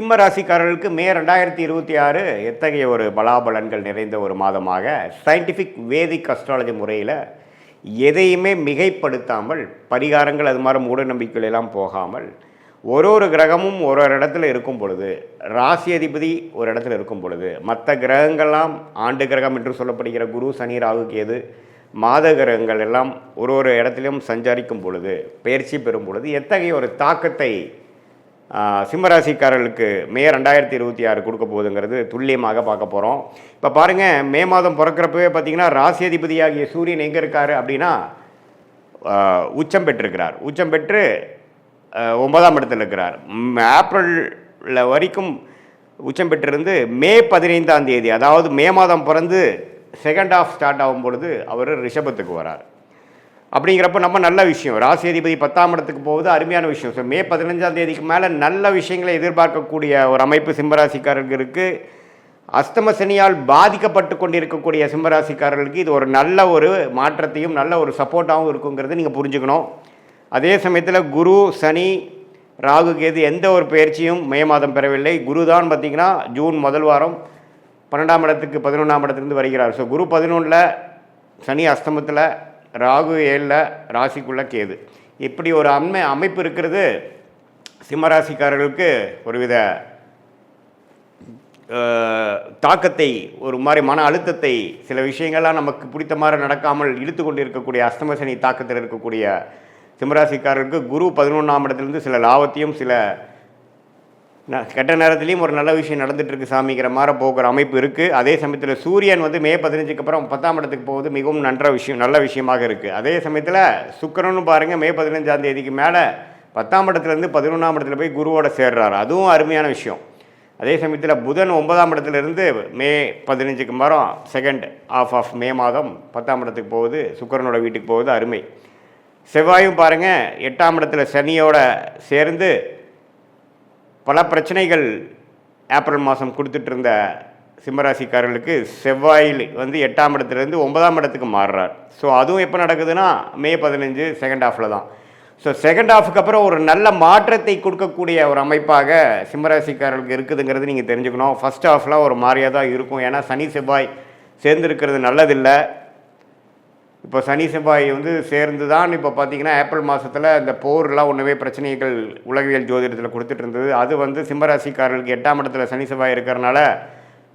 சிம்ம ராசிக்காரர்களுக்கு மே 2026 எத்தகைய ஒரு பலாபலன்கள் நிறைந்த ஒரு மாதமாக சயின்டிஃபிக் வேதிக் அஸ்ட்ராலஜி முறையில் எதையுமே மிகைப்படுத்தாமல் பரிகாரங்கள் அது மாதிரி மூட நம்பிக்கைகள் எல்லாம் போகாமல் ஒரு கிரகமும் ஒரு இடத்துல இருக்கும் பொழுது ராசி அதிபதி ஒரு இடத்துல இருக்கும் பொழுது மற்ற கிரகங்கள்லாம் ஆண்டு கிரகம் என்று சொல்லப்படுகிற குரு சனி ராகு கேது மாத கிரகங்கள் எல்லாம் ஒரு இடத்திலும் சஞ்சரிக்கும் பொழுது பயிற்சி பெறும் பொழுது எத்தகைய ஒரு தாக்கத்தை சிம்மராசிக்காரர்களுக்கு மே 2026 கொடுக்க போகுதுங்கிறது துல்லியமாக பார்க்க போகிறோம். இப்போ பாருங்கள், மே மாதம் பிறக்கிறப்பவே பார்த்திங்கன்னா ராசி அதிபதியாகிய சூரியன் எங்கே இருக்கார் அப்படின்னா உச்சம் பெற்றிருக்கிறார். உச்சம் பெற்று 9ஆம் இடத்தில் இருக்கிறார். ஏப்ரலில் வரைக்கும் உச்சம் பெற்றிருந்து மே 15ஆம் தேதி, அதாவது மே மாதம் பிறந்து செகண்ட் ஹாஃப் ஸ்டார்ட் ஆகும் பொழுது அவர் ரிஷபத்துக்கு வரார். அப்படிங்கிறப்ப நம்ம நல்ல விஷயம், ராசி அதிபதி 10ஆம் இடத்துக்கு போகுது, அருமையான விஷயம். ஸோ மே 15ஆம் தேதிக்கு மேலே நல்ல விஷயங்களை எதிர்பார்க்கக்கூடிய ஒரு அமைப்பு சிம்மராசிக்காரர்களுக்கு, அஸ்தம சனியால் பாதிக்கப்பட்டு கொண்டிருக்கக்கூடிய சிம்மராசிக்காரர்களுக்கு இது ஒரு நல்ல ஒரு மாற்றத்தையும் நல்ல ஒரு சப்போர்ட்டாகவும் இருக்குங்கிறது நீங்கள் புரிஞ்சுக்கணும். அதே சமயத்தில் குரு சனி ராகு கேது எந்த ஒரு பயிற்சியும் மே மாதம் பெறவில்லை. குரு தான் பார்த்திங்கன்னா ஜூன் முதல் வாரம் 12ஆம் இடத்துக்கு 11ஆம் இடத்துலேருந்து வருகிறார். ஸோ குரு 11ல், சனி அஸ்தமத்தில், ராகு 7ல், ராசிக்குள்ள கேது. இப்படி ஒரு அமைப்பு இருக்கிறது சிம்மராசிக்காரர்களுக்கு ஒருவித தாக்கத்தை, ஒரு மாதிரி மன அழுத்தத்தை, சில விஷயங்கள்லாம் நமக்கு பிடித்த மாதிரி நடக்காமல் இழுத்து கொண்டு இருக்கக்கூடிய அஸ்தம சனி தாக்கத்தில் இருக்கக்கூடிய சிம்மராசிக்காரர்களுக்கு குரு 11ஆம் இடத்துலேருந்து சில லாபத்தையும் சில கெட்ட நேரத்துலேயும் ஒரு நல்ல விஷயம் நடந்துகிட்ருக்கு சாமிங்கிற மாதிரி போகிற அமைப்பு இருக்குது. அதே சமயத்தில் சூரியன் மே 15க்கு அப்புறம் 10ஆம் இடத்துக்கு போகுது, மிகவும் நல்ல விஷயமாக இருக்குது. அதே சமயத்தில் சுக்கிரனும் பாருங்கள் மே 15ஆம் தேதிக்கு மேலே 10ஆம் இடத்துலேருந்து 11ஆம் இடத்துல போய் குருவோட சேர்றாரு, அதுவும் அருமையான விஷயம். அதே சமயத்தில் புதன் 9ஆம் இடத்துலேருந்து மே 15க்கு மரம் செகண்ட் ஆஃப் ஆஃப் மே மாதம் 10ஆம் இடத்துக்கு போகுது, சுக்கிரனோட வீட்டுக்கு போகுது, அருமை. செவ்வாயும் பாருங்கள் 8ஆம் இடத்துல சனியோட சேர்ந்து பல பிரச்சனைகள் ஏப்ரல் மாதம் கொடுத்துட்டு இருந்த சிம்மராசிக்காரர்களுக்கு செவ்வாயில் 8ஆம் இடத்துலேருந்து 9ஆம் இடத்துக்கு மாறுறார். ஸோ அதுவும் எப்போ நடக்குதுன்னா மே 15 செகண்ட் ஹாஃபில் தான். ஸோ செகண்ட் ஹாஃபுக்கு அப்புறம் ஒரு நல்ல மாற்றத்தை கொடுக்கக்கூடிய ஒரு அமைப்பாக சிம்மராசிக்காரர்களுக்கு இருக்குதுங்கிறது நீங்கள் தெரிஞ்சுக்கணும். ஃபஸ்ட் ஹாஃப்லாம் ஒரு மாதிரியாக தான் இருக்கும், ஏன்னா சனி செவ்வாய் சேர்ந்துருக்கிறது நல்லதில்லை. இப்போ சனி செவ்வாய் சேர்ந்து தான் இப்போ பார்த்திங்கன்னா ஏப்ரல் மாதத்தில் இந்த போர்லாம் ஒன்றுமே பிரச்சனைகள் உலகியல் ஜோதிடத்தில் கொடுத்துட்டு இருந்தது. அது சிம்மராசிக்காரர்களுக்கு 8ஆம் இடத்துல சனி செவ்வாய் இருக்கிறனால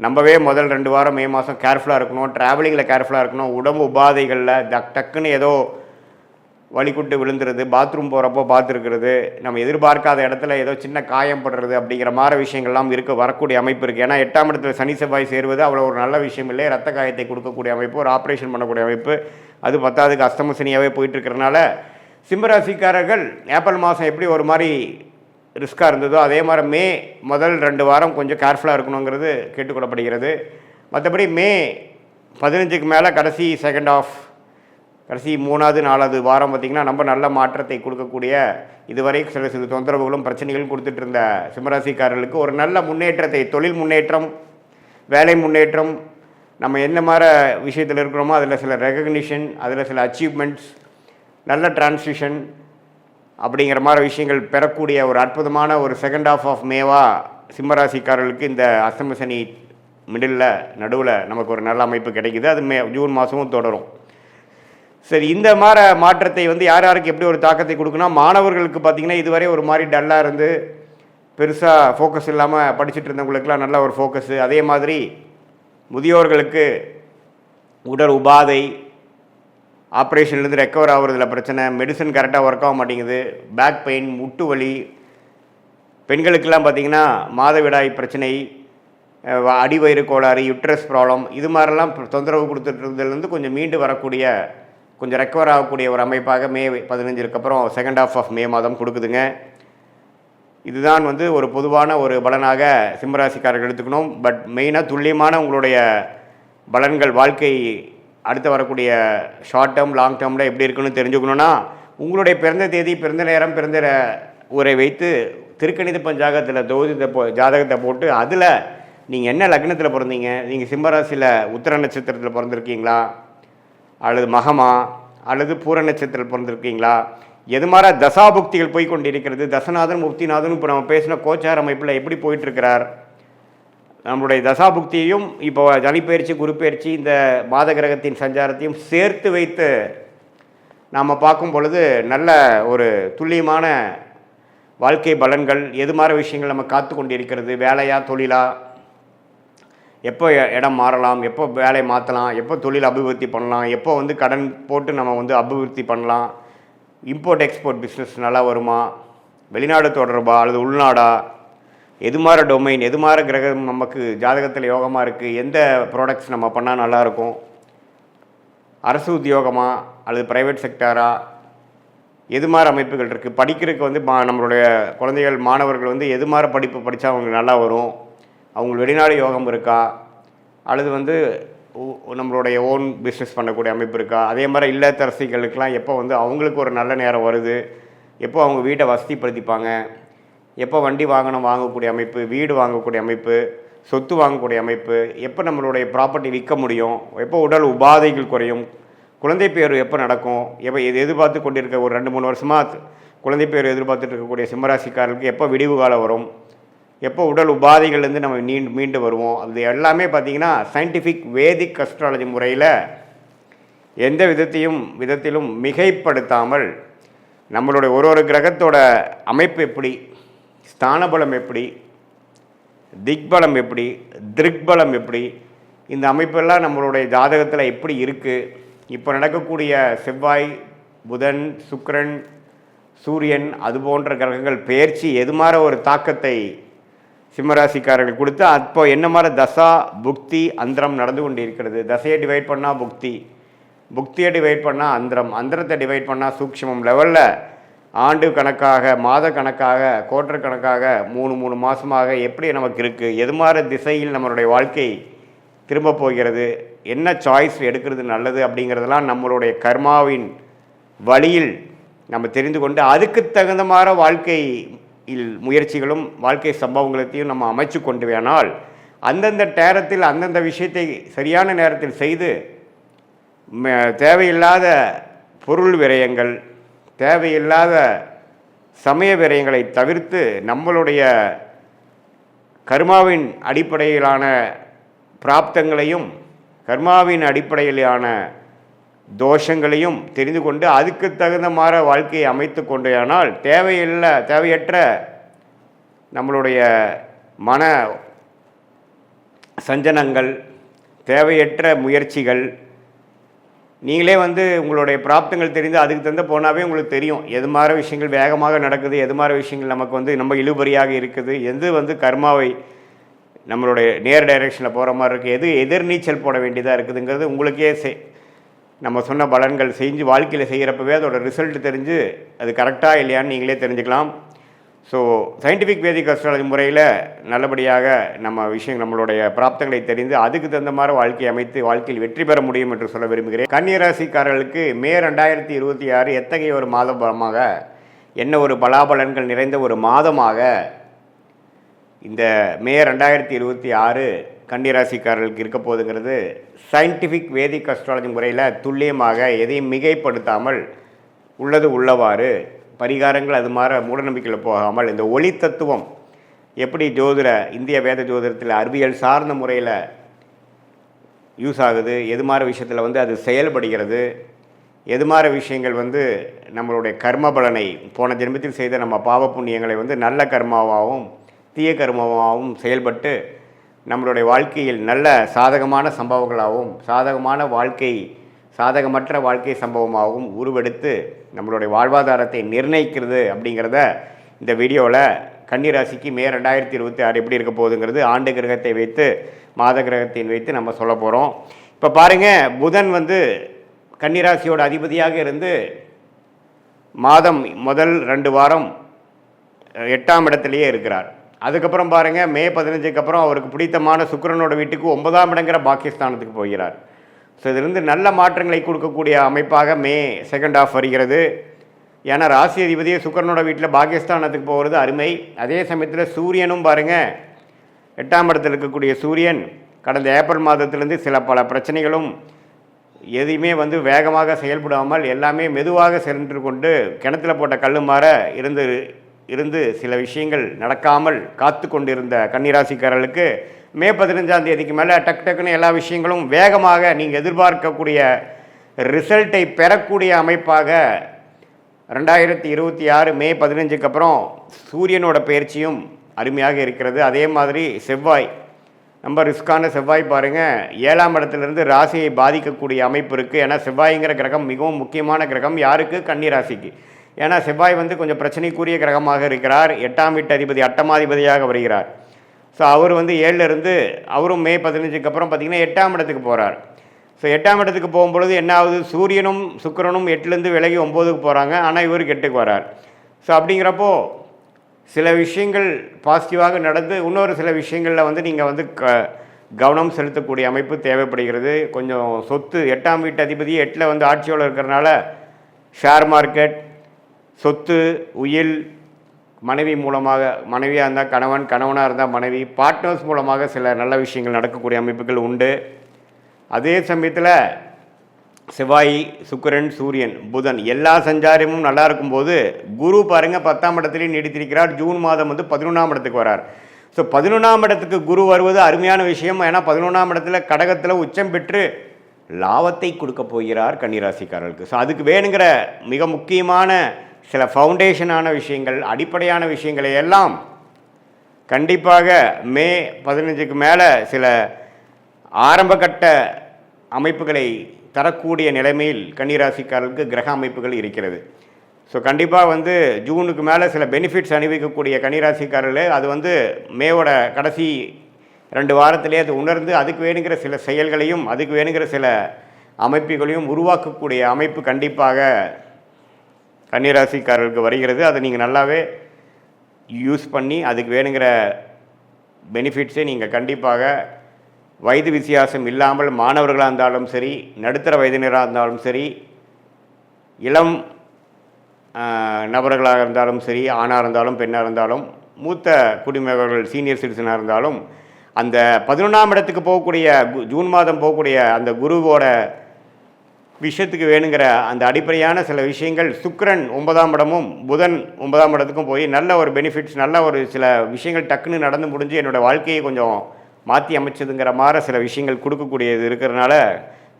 நம்பவே முதல் 2 வாரம் மே மாதம் கேர்ஃபுல்லாக இருக்கணும், ட்ராவலிங்கில் கேர்ஃபுல்லாக இருக்கணும். உடம்பு உபாதைகளில் டக்குன்னு ஏதோ வலிக்குட்டு விழுந்துருது, பாத்ரூம் போகிறப்போ பார்த்துருக்கிறது, நம்ம எதிர்பார்க்காத இடத்துல ஏதோ சின்ன காயம் படுறது அப்படிங்கிற மாதிரி விஷயங்கள்லாம் வரக்கூடிய அமைப்பு இருக்குது. ஏன்னா 8ஆம் இடத்துல சனி செவ்வாய் சேருவது அவ்வளோ ஒரு நல்ல விஷயம் இல்லை. ரத்த காயத்தை கொடுக்கக்கூடிய அமைப்பு, ஒரு ஆப்ரேஷன் பண்ணக்கூடிய அமைப்பு, அது 10ஆவதுக்கு அஸ்தம சனியாகவே போயிட்டுருக்கிறனால சிம்மராசிக்காரர்கள் ஏப்ரல் மாதம் எப்படி ஒரு மாதிரி ரிஸ்க்காக இருந்ததோ அதே மாதிரி மே முதல் 2 வாரம் கொஞ்சம் கேர்ஃபுல்லாக இருக்கணுங்கிறது கேட்டுக்கொள்ளப்படுகிறது. மற்றபடி மே 15க்கு மேலே கடைசி செகண்ட் ஆஃப், கடைசி 3வது 4வது வாரம் பார்த்திங்கன்னா நம்ம நல்ல மாற்றத்தை கொடுக்கக்கூடிய, இதுவரை சில தொந்தரவுகளும் பிரச்சனைகளும் கொடுத்துட்டு இருந்த சிம்மராசிக்காரர்களுக்கு ஒரு நல்ல முன்னேற்றத்தை, தொழில் முன்னேற்றம், வேலை முன்னேற்றம், நம்ம என்ன மாதிரி விஷயத்தில் இருக்கிறோமோ அதில் சில ரெகக்னிஷன், அதில் சில அச்சீவ்மெண்ட்ஸ், நல்ல டிரான்சிஷன் அப்படிங்கிற மாதிரி விஷயங்கள் பெறக்கூடிய ஒரு அற்புதமான ஒரு செகண்ட் ஆஃப் ஆஃப் மேவாக சிம்மராசிக்காரர்களுக்கு இந்த அஸ்தம சனி மிடில் நடுவில் நமக்கு ஒரு நல்ல அமைப்பு கிடைக்குது. அது ஜூன் மாதமும் தொடரும். சரி, இந்த மாதிரி மாற்றத்தை யார் யாருக்கு எப்படி ஒரு தாக்கத்தை கொடுக்குன்னா, மாணவர்களுக்கு பார்த்திங்கன்னா இதுவரை ஒரு மாதிரி டல்லாக இருந்து பெருசாக ஃபோக்கஸ் இல்லாமல் படிச்சுட்டு இருந்தவங்களுக்கெல்லாம் நல்ல ஒரு ஃபோக்கஸு. அதே மாதிரி முதியோர்களுக்கு உடல் உபாதை, ஆப்ரேஷன்லேருந்து ரெக்கவர் ஆகுறதுல பிரச்சனை, மெடிசன் கரெக்டாக ஒர்க் ஆக மாட்டேங்குது, பேக் பெயின், முட்டு வலி, பெண்களுக்கெல்லாம் பார்த்திங்கன்னா மாதவிடாய் பிரச்சனை, அடிவயிறு கோளாறு, யுட்ரஸ் ப்ராப்ளம், இது மாதிரிலாம் தொந்தரவு கொடுத்துட்டு கொஞ்சம் மீண்டு வரக்கூடிய, கொஞ்சம் ரெக்கவர் ஆகக்கூடிய ஒரு அமைப்பாக மே 15க்கு அப்புறம் செகண்ட் ஆஃப் ஆஃப் மே மாதம் கொடுக்குதுங்க. இதுதான் ஒரு பொதுவான ஒரு பலனாக சிம்மராசிக்காரர்கள் எடுத்துக்கணும். பட் மெயினாக துல்லியமான உங்களுடைய பலன்கள், வாழ்க்கை அடுத்து வரக்கூடிய ஷார்ட் டேர்ம் லாங் டேர்மில் எப்படி இருக்குன்னு தெரிஞ்சுக்கணுன்னா உங்களுடைய பிறந்த தேதி, பிறந்த நேரம், பிறந்த ஊரை வைத்து திருக்கணித பஞ்சாங்கத்தில் ஜாதகத்தை போட்டு அதில் நீங்கள் என்ன லக்னத்தில் பிறந்தீங்க, நீங்கள் சிம்மராசியில் உத்திர நட்சத்திரத்தில் பிறந்திருக்கீங்களா, அல்லது மகமா, அல்லது பூர நட்சத்திரத்தில் பிறந்திருக்கீங்களா, எது மாதிரி தசாபுக்திகள் போய் கொண்டிருக்கிறது. தசநாதன் முக்திநாதன் இப்போ நம்ம பேசின கோச்சார அமைப்பில் எப்படி போயிட்டுருக்கிறார், நம்மளுடைய தசாபுக்தியையும் இப்போ சனிப்பெயர்ச்சி குருப்பெயர்ச்சி இந்த மாத கிரகத்தின் சஞ்சாரத்தையும் சேர்த்து வைத்து நாம் பார்க்கும் பொழுது நல்ல ஒரு துல்லியமான வாழ்க்கை பலன்கள், எது மாதிரி விஷயங்கள் நம்ம காத்து கொண்டிருக்கிறது, வேலையா தொழிலா, எப்போ இடம் மாறலாம், எப்போ வேலையை மாற்றலாம், எப்போ தொழில் அபிவிருத்தி பண்ணலாம், எப்போ வந்து கடன் போட்டு நம்ம வந்து அபிவிருத்தி பண்ணலாம், இம்போர்ட் எக்ஸ்போர்ட் பிஸ்னஸ் நல்லா வருமா, வெளிநாடு தொடர்பா அல்லது உள்நாடா, எது மாதிரி டொமைன், எது மாதிரி கிரகம் நமக்கு ஜாதகத்தில் யோகமாக இருக்குது, எந்த ப்ராடக்ட்ஸ் நம்ம பண்ணால் நல்லாயிருக்கும், அரசு உத்தியோகமா அல்லது ப்ரைவேட் செக்டாரா, எது மாதிரி அமைப்புகள் இருக்குது, படிக்கிறதுக்கு வந்து நம்மளுடைய குழந்தைகள் மாணவர்கள் வந்து எது மாதிரி படிப்பு படித்தா அவங்களுக்கு நல்லா வரும், அவங்க வெளிநாடு யோகம் இருக்கா, அல்லது வந்து நம்மளுடைய ஓன் பிஸ்னஸ் பண்ணக்கூடிய அமைப்பு இருக்கா, அதே மாதிரி இல்லத்தரசிகளுக்கெல்லாம் எப்போ வந்து அவங்களுக்கு ஒரு நல்ல நேரம் வருது, எப்போ அவங்க வீட்டை வசதிப்படுத்திப்பாங்க, எப்போ வண்டி வாங்கக்கூடிய அமைப்பு, வீடு வாங்கக்கூடிய அமைப்பு, சொத்து வாங்கக்கூடிய அமைப்பு, எப்போ நம்மளுடைய ப்ராப்பர்ட்டி விற்க முடியும், எப்போ உடல் உபாதைகள் குறையும், குழந்தை பேர் எப்போ நடக்கும், எப்போ எதிர்பார்த்து கொண்டிருக்க ஒரு 2-3 வருஷமாக குழந்தை பேர் எதிர்பார்த்துட்டு இருக்கக்கூடிய சிம்மராசிக்காரர்களுக்கு எப்போ விடிவு காலம் வரும், எப்போ உடல் உபாதைகள்லேருந்து நம்ம மீண்டு வருவோம். அது எல்லாமே பார்த்திங்கன்னா சயின்டிஃபிக் வேதிக் அஸ்ட்ராலஜி முறையில் எந்த விதத்திலும் மிகைப்படுத்தாமல் நம்மளுடைய ஒரு கிரகத்தோட அமைப்பு எப்படி, ஸ்தானபலம் எப்படி, திக்பலம் எப்படி, திருக்பலம் எப்படி, இந்த அமைப்பெல்லாம் நம்மளுடைய ஜாதகத்தில் எப்படி இருக்குது, இப்போ நடக்கக்கூடிய செவ்வாய், புதன், சுக்கிரன், சூரியன் அது போன்ற கிரகங்கள் பெயர்ச்சி எது மாதிரி ஒரு தாக்கத்தை சிம்மராசிக்காரர்கள் கொடுத்து அப்போ என்ன மாதிரி தசா புக்தி அந்தரம் நடந்து கொண்டு இருக்கிறது. தசையை டிவைட் பண்ணால் புக்தியை டிவைட் பண்ணால் அந்தரத்தை டிவைட் பண்ணால் சூக்ஷ்மம் லெவலில் ஆண்டு கணக்காக, மாத கணக்காக, குவார்டர் கணக்காக 3 மாதமாக எப்படி நமக்கு இருக்குது, எது மாதிரி திசையில் நம்மளுடைய வாழ்க்கை திரும்ப போகிறது, என்ன சாய்ஸ் எடுக்கிறது நல்லது அப்படிங்கிறதெல்லாம் நம்மளுடைய கர்மாவின் வழியில் நம்ம தெரிந்து கொண்டு அதுக்கு தகுந்த மாதிரி வாழ்க்கையில் முயற்சிகளும் வாழ்க்கை சம்பவங்களையும் நம்ம அமைச்சு கொண்டு வேணால் அந்தந்த நேரத்தில் அந்தந்த விஷயத்தை சரியான நேரத்தில் செய்து தேவையில்லாத பொருள் விரயங்கள், தேவையில்லாத சமய விரயங்களை தவிர்த்து நம்மளுடைய கர்மாவின் அடிப்படையிலான பிராப்தங்களையும் கர்மாவின் அடிப்படையிலான தோஷங்களையும் தெரிந்து கொண்டு அதுக்கு தகுந்த மாதிரி வாழ்க்கையை அமைத்து கொண்டேயானால் தேவையற்ற நம்மளுடைய மன சஞ்சனங்கள், தேவையற்ற முயற்சிகள், நீங்களே வந்து உங்களுடைய பிராப்தங்கள் தெரிந்து அதுக்கு தகுந்த போனாவே உங்களுக்கு தெரியும் எது மாதிரி விஷயங்கள் வேகமாக நடக்குது, எது மாதிரி விஷயங்கள் நமக்கு வந்து நம்ம இழுபறியாக இருக்குது, எது வந்து கர்மாவை நம்மளுடைய நேர் டைரெக்ஷனில் போகிற மாதிரி இருக்குது, எது எதிர்நீச்சல் போட வேண்டியதாக இருக்குதுங்கிறது உங்களுக்கே நம்ம சொன்ன பலன்கள் செஞ்சு வாழ்க்கையில் செய்கிறப்பவே அதோட ரிசல்ட் தெரிஞ்சு அது கரெக்டாக இல்லையான்னு நீங்களே தெரிஞ்சுக்கலாம். ஸோ சயின்டிஃபிக் வேதிக் அஸ்ட்ராலஜி முறையில் நல்லபடியாக நம்மளுடைய பிராப்தங்களை தெரிந்து அதுக்கு தகுந்த மாதிரி வாழ்க்கையை அமைத்து வாழ்க்கையில் வெற்றி பெற முடியும் என்று சொல்ல விரும்புகிறேன். கன்னிராசிக்காரர்களுக்கு மே 2026 எத்தகைய ஒரு மாதமாக, என்ன ஒரு பலாபலன்கள் நிறைந்த ஒரு மாதமாக இந்த மே 2026 கன்னிராசிக்காரர்களுக்கு இருக்க போகுதுங்கிறது சயின்டிஃபிக் வேதிக் அஸ்ட்ராலஜி முறையில் துல்லியமாக எதையும் மிகைப்படுத்தாமல் உள்ளது உள்ளவாறு பரிகாரங்கள் அது மாதிரி மூடநம்பிக்கையில் போகாமல் இந்த ஒளி தத்துவம் எப்படி இந்திய வேத ஜோதிடத்தில் அறிவியல் சார்ந்த முறையில் யூஸ் ஆகுது, எது மாதிரி விஷயத்தில் வந்து அது செயல்படுகிறது, எது மாதிரி விஷயங்கள் வந்து நம்மளுடைய கர்ம பலனை போன ஜென்மத்தில் செய்த நம்ம பாவ புண்ணியங்களை வந்து நல்ல கர்மாவாகவும் தீய கர்மாவாகவும் செயல்பட்டு நம்மளுடைய வாழ்க்கையில் நல்ல சாதகமான சம்பவங்களாகவும் சாதகமற்ற வாழ்க்கை சம்பவமாகவும் உருவெடுத்து நம்மளுடைய வாழ்வாதாரத்தை நிர்ணயிக்கிறது அப்படிங்கிறத இந்த வீடியோவில் கன்னிராசிக்கு மே 2026 எப்படி இருக்க போகுதுங்கிறது ஆண்டு கிரகத்தை வைத்து மாத கிரகத்தின் வைத்து நம்ம சொல்ல போகிறோம். இப்போ பாருங்கள், புதன் வந்து கன்னிராசியோட அதிபதியாக இருந்து மாதம் முதல் 2 வாரம் 8ஆம் இடத்துலையே இருக்கிறார். அதுக்கப்புறம் பாருங்கள், மே 15க்கு அப்புறம் அவருக்கு பிடித்தமான சுக்கிரனோட வீட்டுக்கு 9ஆம் இடங்கிற பாகிஸ்தானத்துக்கு போகிறார். ஸோ இதிலிருந்து நல்ல மாற்றங்களை கொடுக்கக்கூடிய அமைப்பாக மே செகண்ட் ஹாஃப் வருகிறது. ஏன்னா ராசி அதிபதியை சுக்கிரனோட வீட்டில் பாகிஸ்தானத்துக்கு போகிறது அருமை. அதே சமயத்தில் சூரியனும் பாருங்கள், 8ஆம் இடத்தில் இருக்கக்கூடிய சூரியன் கடந்த ஏப்ரல் மாதத்திலேருந்து பல பிரச்சனைகளும் எதையுமே வந்து வேகமாக செயல்படாமல் எல்லாமே மெதுவாக சென்று கொண்டு கிணத்துல போட்ட கல் மாற இருந்து சில விஷயங்கள் நடக்காமல் காத்து கொண்டிருந்த கன்னிராசிக்காரர்களுக்கு மே 15ஆம் தேதிக்கு மேலே டக்குன்னு எல்லா விஷயங்களும் வேகமாக நீங்கள் எதிர்பார்க்கக்கூடிய ரிசல்ட்டை பெறக்கூடிய அமைப்பாக 2026 மே 15க்கு அப்புறம் சூரியனோட பயிற்சியும் அருமையாக இருக்கிறது. அதே மாதிரி செவ்வாய், ரொம்ப ரிஸ்கான செவ்வாய் பாருங்கள், 7ஆம் இடத்துலேருந்து ராசியை பாதிக்கக்கூடிய அமைப்பு இருக்குது. ஏன்னா செவ்வாய்ங்கிற கிரகம் மிகவும் முக்கியமான கிரகம். யாருக்கு? கன்னி ராசிக்கு. ஏன்னா செவ்வாய் வந்து கொஞ்சம் பிரச்சனைக்குரிய கிரகமாக இருக்கிறார். 8ஆம் வீட்டு அதிபதி அட்டமாதிபதியாக வருகிறார். ஸோ அவர் வந்து 7லேருந்து அவரும் மே 15க்கு அப்புறம் பார்த்திங்கன்னா 8ஆம் இடத்துக்கு போகிறார். ஸோ 8ஆம் இடத்துக்கு போகும்பொழுது என்ன ஆகுது? சூரியனும் சுக்கிரனும் 8லேருந்து விலகி 9க்கு போகிறாங்க. ஆனால் இவருக்கு 8க்கு வரார். ஸோ அப்படிங்கிறப்போ சில விஷயங்கள் பாசிட்டிவாக நடந்து இன்னொரு சில விஷயங்களில் வந்து நீங்கள் வந்து கவனம் செலுத்தக்கூடிய அமைப்பு தேவைப்படுகிறது. கொஞ்சம் சொத்து 8ஆம் வீட்டு அதிபதி 8ல் வந்து ஆட்சியோடு இருக்கிறனால ஷேர் மார்க்கெட், சொத்து, உயில், மனைவி மூலமாக, மனைவியாக இருந்தால் கணவன், கணவனாக இருந்தால் மனைவி, பார்ட்னர்ஸ் மூலமாக சில நல்ல விஷயங்கள் நடக்கக்கூடிய அமைப்புகள் உண்டு. அதே சமயத்தில் செவ்வாய், சுக்கிரன், சூரியன், புதன் எல்லா சஞ்சாரமும் நல்லா இருக்கும்போது குரு பாருங்கள் 10ஆம் இடத்துலையும் நீடித்திருக்கிறார். ஜூன் மாதம் வந்து 11ஆம் இடத்துக்கு வரார். ஸோ 11ஆம் இடத்துக்கு குரு வருவது அருமையான விஷயம். ஏன்னா 11ஆம் இடத்துல கடகத்தில் உச்சம் பெற்று லாபத்தை கொடுக்க போகிறார் கன்னிராசிக்காரர்களுக்கு. ஸோ அதுக்கு வேணுங்கிற மிக முக்கியமான சில ஃபவுண்டேஷனான விஷயங்கள், அடிப்படையான விஷயங்களை எல்லாம் கண்டிப்பாக மே 15க்கு மேலே சில ஆரம்பகட்ட அமைப்புகளை தரக்கூடிய நிலைமையில் கன்னிராசிக்காரர்களுக்கு கிரக அமைப்புகள் இருக்கிறது. ஸோ கண்டிப்பாக வந்து ஜூனுக்கு மேலே சில பெனிஃபிட்ஸ் அனுபவிக்கக்கூடிய கன்னிராசிக்காரர்களே அது வந்து மேவோட கடைசி 2 வாரத்திலே அது உணர்ந்து அதுக்கு வேணுங்கிற சில செயல்களையும் அதுக்கு வேணுங்கிற சில அமைப்புகளையும் உருவாக்கக்கூடிய அமைப்பு கண்டிப்பாக கன்னிராசிக்காரர்களுக்கு வருகிறது. அதை நீங்கள் நல்லாவே யூஸ் பண்ணி அதுக்கு வேணுங்கிற பெனிஃபிட்ஸை நீங்கள் கண்டிப்பாக வயது வித்தியாசம் இல்லாமல் மாணவர்களாக இருந்தாலும் சரி, நடுத்தர வயதினராக இருந்தாலும் சரி, இளம் நபர்களாக இருந்தாலும் சரி, ஆணாக இருந்தாலும் பெண்ணாக இருந்தாலும், மூத்த குடிமகர்கள் சீனியர் சிட்டிசனாக இருந்தாலும், அந்த 11ஆம் இடத்துக்கு போகக்கூடிய ஜூன் மாதம் போகக்கூடிய அந்த குருவோட விஷயத்துக்கு வேணுங்கிற அந்த அடிப்படையான சில விஷயங்கள் சுக்கிரன் 9ஆம் இடமும் புதன் 9ஆம் இடத்துக்கும் போய் நல்ல ஒரு பெனிஃபிட்ஸ், நல்ல ஒரு சில விஷயங்கள் டக்குன்னு நடந்து முடிஞ்சு என்னோடய வாழ்க்கையை கொஞ்சம் மாற்றி அமைச்சதுங்கிற மாதிரி சில விஷயங்கள் கொடுக்கக்கூடியது இருக்கிறதுனால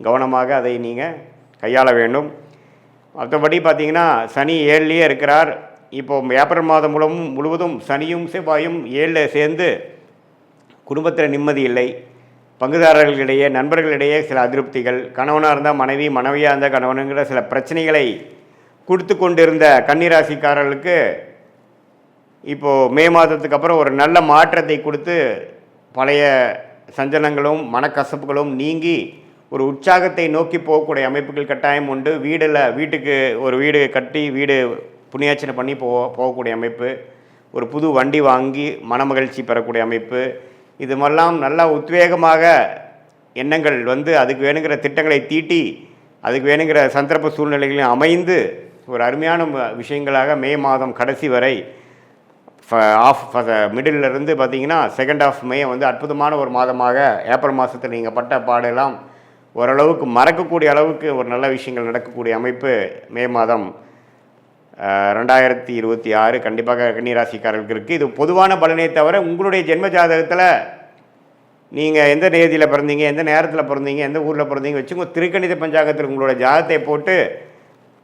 கவனமாக அதை நீங்கள் கையாள வேண்டும். மற்றபடி பார்த்திங்கன்னா சனி 7லேயே இருக்கிறார். இப்போது ஏப்ரல் மாதம் முழுவதும் சனியும் செவ்வாயும் 7ல் சேர்ந்து குடும்பத்தில் நிம்மதி இல்லை, பங்குதாரர்களிடையே நண்பர்களிடையே சில அதிருப்திகள், கணவனாக இருந்தால் மனைவி, மனைவியாக இருந்தால் கணவனுங்கிற சில பிரச்சனைகளை கொடுத்து கொண்டிருந்த கன்னிராசிக்காரர்களுக்கு இப்போது மே மாதத்துக்கு அப்புறம் ஒரு நல்ல மாற்றத்தை கொடுத்து பழைய சஞ்சலங்களும் மனக்கசப்புகளும் நீங்கி ஒரு உற்சாகத்தை நோக்கி போகக்கூடிய அமைப்புகள் கட்டாயம் உண்டு. வீட்டுக்கு ஒரு வீடு கட்டி வீடு புண்ணியாச்சனை பண்ணி போகக்கூடிய அமைப்பு, ஒரு புது வண்டி வாங்கி மனமகிழ்ச்சி பெறக்கூடிய அமைப்பு, இது மாதிரிலாம் நல்லா உத்வேகமாக எண்ணங்கள் வந்து அதுக்கு வேணுங்கிற திட்டங்களை தீட்டி அதுக்கு வேணுங்கிற சந்தர்ப்ப சூழ்நிலைகளையும் அமைந்து ஒரு அருமையான விஷயங்களாக மே மாதம் கடைசி வரை மிடிலிருந்து பார்த்திங்கன்னா செகண்ட் ஆஃப் மே வந்து அற்புதமான ஒரு மாதமாக ஏப்ரல் மாதத்தில் நீங்கள் பட்ட பாடெல்லாம் ஓரளவுக்கு மறக்கக்கூடிய அளவுக்கு ஒரு நல்ல விஷயங்கள் நடக்கக்கூடிய அமைப்பு மே மாதம் 2026 கண்டிப்பாக கன்னிராசிக்காரர்களுக்கு இருக்குது. இது பொதுவான பலனே தவிர உங்களுடைய ஜென்ம ஜாதகத்தில் நீங்கள் எந்த தேதியில் பிறந்தீங்க, எந்த நேரத்தில் பிறந்தீங்க, எந்த ஊரில் பிறந்தீங்க வச்சுங்க, திருக்கணித பஞ்சாங்கத்தில் உங்களோட ஜாதகத்தை போட்டு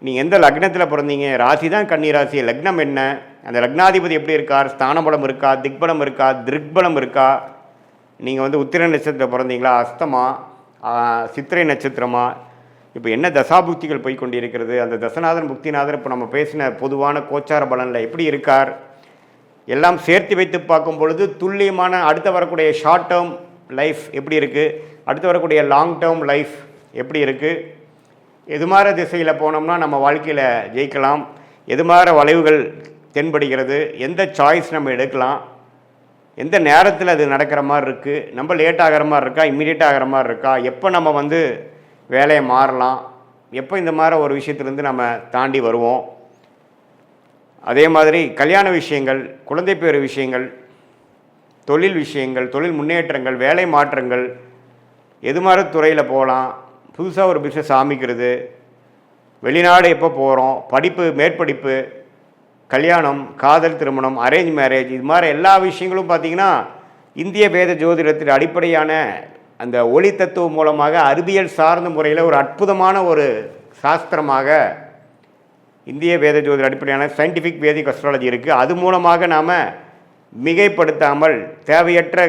நீங்கள் எந்த லக்னத்தில் பிறந்தீங்க, ராசி தான் கன்னிராசி, லக்னம் என்ன, அந்த லக்னாதிபதி எப்படி இருக்கார், ஸ்தானபலம் இருக்கா, திக்பலம் இருக்கா, திருக்பலம் இருக்கா, நீங்கள் வந்து உத்திர நட்சத்திரத்தில் பிறந்தீங்களா, அஸ்தமா, சித்திரை நட்சத்திரமா, இப்போ என்ன தசாபுக்திகள் போய்கொண்டிருக்கிறது, அந்த தசநாதன் புக்திநாதன் இப்போ நம்ம பேசின பொதுவான கோச்சார பலனில் எப்படி இருக்கார், எல்லாம் சேர்த்து வைத்து பார்க்கும் பொழுது துல்லியமான அடுத்து வரக்கூடிய ஷார்ட் டேர்ம் லைஃப் எப்படி இருக்குது, அடுத்து வரக்கூடிய லாங் டேர்ம் லைஃப் எப்படி இருக்குது, எது மாதிரி திசையில் போனோம்னா நம்ம வாழ்க்கையில் ஜெயிக்கலாம், எது மாதிரி வளைவுகள் தென்படுகிறது, எந்த சாய்ஸ் நம்ம எடுக்கலாம், எந்த நேரத்தில் அது நடக்கிற மாதிரி இருக்குது, நம்ம லேட் ஆகிற மாதிரி இருக்கா, இம்மிடியேட் ஆகிற மாதிரி இருக்கா, எப்போ நம்ம வந்து வேலையை மாறலாம், எப்போ இந்த மாதிரி ஒரு விஷயத்துலேருந்து நம்ம தாண்டி வருவோம். அதே மாதிரி கல்யாண விஷயங்கள், குழந்தை பேர் விஷயங்கள், தொழில் விஷயங்கள், தொழில் முன்னேற்றங்கள், வேலை மாற்றங்கள், எது மாதிரி துறையில் போகலாம், புதுசாக ஒரு பிஸ்னஸ் ஆரம்பிக்கிறது, வெளிநாடு எப்போ போகிறோம், படிப்பு, மேற்படிப்பு, கல்யாணம், காதல் திருமணம், அரேஞ்ச் மேரேஜ், இது மாதிரி எல்லா விஷயங்களும் பார்த்திங்கன்னா இந்திய வேத ஜோதிடத்தின் அடிப்படையான அந்த ஒளி தத்துவம் மூலமாக அறிவியல் சார்ந்த முறையில் ஒரு அற்புதமான ஒரு சாஸ்திரமாக இந்திய வேத ஜோதிட அடிப்படையான சயின்டிஃபிக் வேதிக் அஸ்ட்ராலஜி இருக்குது. அது மூலமாக நாம் மிகைப்படுத்தாமல் தேவையற்ற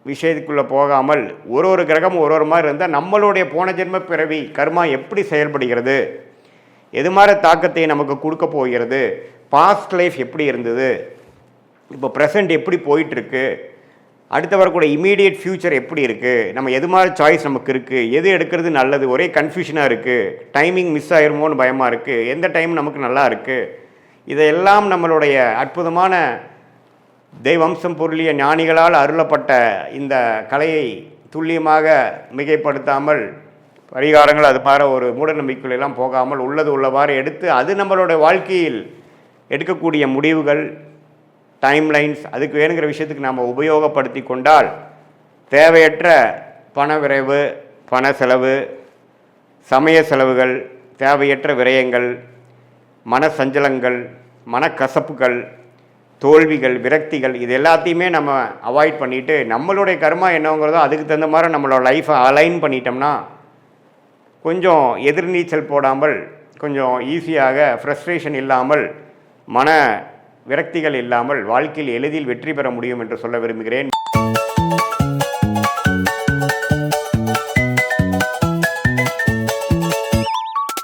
விஷயத்துக்குள்ளே போகாமல் ஒரு கிரகமும் ஒரு மாதிரி இருந்தால் நம்மளுடைய போன ஜென்ம பிறவி கர்மா எப்படி செயல்படுகிறது, எது மாதிரி தாக்கத்தை நமக்கு கொடுக்க போகிறது, பாஸ்ட் லைஃப் எப்படி இருந்தது, இப்போ ப்ரெசண்ட் எப்படி போயிட்டுருக்கு, அடுத்த வரக்கூடிய இமீடியட் ஃப்யூச்சர் எப்படி இருக்குது, நம்ம எது மாதிரி சாய்ஸ் நமக்கு இருக்குது, எது எடுக்கிறது நல்லது, ஒரே கன்ஃபியூஷனாக இருக்குது, டைமிங் மிஸ் ஆயிருமோன்னு பயமாக இருக்குது, எந்த டைம் நமக்கு நல்லா இருக்குது, இதையெல்லாம் நம்மளுடைய அற்புதமான தெய்வம்சம் பொருளிய ஞானிகளால் அருளப்பட்ட இந்த கலையை துல்லியமாக மிகைப்படுத்தாமல் பரிகாரங்கள் அது மாதிரி ஒரு மூட நம்பிக்கைகளெல்லாம் போகாமல் உள்ளது உள்ளவாறு எடுத்து அது நம்மளுடைய வாழ்க்கையில் எடுக்கக்கூடிய முடிவுகள், டைம்லைன்ஸ், அதுக்கு வேணுங்கிற விஷயத்துக்கு நாம் உபயோகப்படுத்தி கொண்டால் தேவையற்ற பண விரைவு, பண செலவு, சமய செலவுகள், தேவையற்ற விரயங்கள், மன சஞ்சலங்கள், மனக்கசப்புகள், தோல்விகள், விரக்திகள், இது எல்லாத்தையுமே நம்ம அவாய்ட் பண்ணிவிட்டு நம்மளுடைய கர்மா என்னங்கிறதோ அதுக்கு தகுந்த மாதிரி நம்மளோட லைஃப்பை அலைன் பண்ணிட்டோம்னா கொஞ்சம் எதிர்நீச்சல் போடாமல் கொஞ்சம் ஈஸியாக ஃப்ரஸ்ட்ரேஷன் இல்லாமல் மன விரக்திகள் இல்லாமல் வாழ்க்கையில் எளிதில் வெற்றி பெற முடியும் என்று சொல்ல விரும்புகிறேன்.